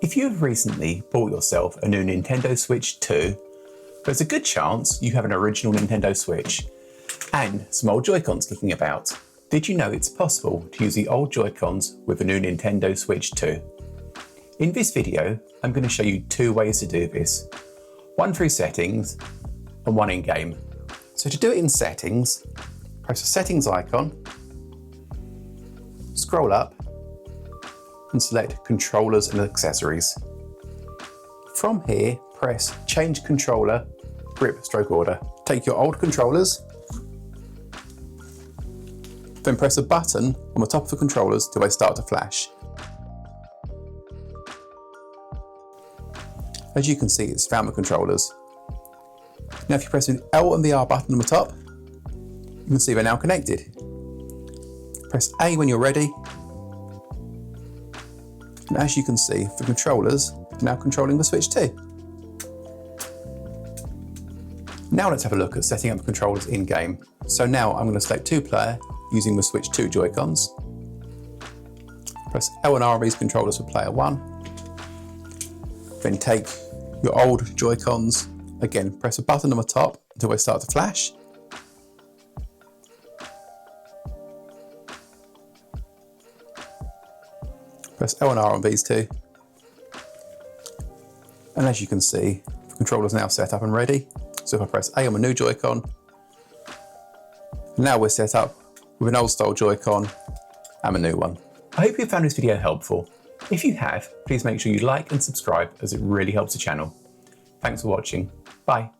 If you have recently bought yourself a new Nintendo Switch 2, there's a good chance you have an original Nintendo Switch and some old Joy-Cons kicking about. Did you know it's possible to use the old Joy-Cons with a new Nintendo Switch 2? In this video, I'm going to show you two ways to do this. One through settings and one in game. So to do it in settings, press the settings icon, scroll up and select controllers and accessories. From here, press change controller, grip stroke order. Take your old controllers, then press a button on the top of the controllers till they start to flash. As you can see, it's found the controllers. Now if you press the L and the R button on the top, you can see they're now connected. Press A when you're ready. And as you can see, the controllers are now controlling the Switch 2. Now let's have a look at setting up the controllers in game. So now I'm going to select 2-player using the Switch 2 Joy-Cons. Press L and R on these controllers for player 1. Then take your old Joy-Cons, again press a button on the top until they start to flash. Press L and R on these two. And as you can see, the controller is now set up and ready. So if I press A on the new Joy-Con, now we're set up with an old style Joy-Con and a new one. I hope you found this video helpful. If you have, please make sure you like and subscribe as it really helps the channel. Thanks for watching. Bye.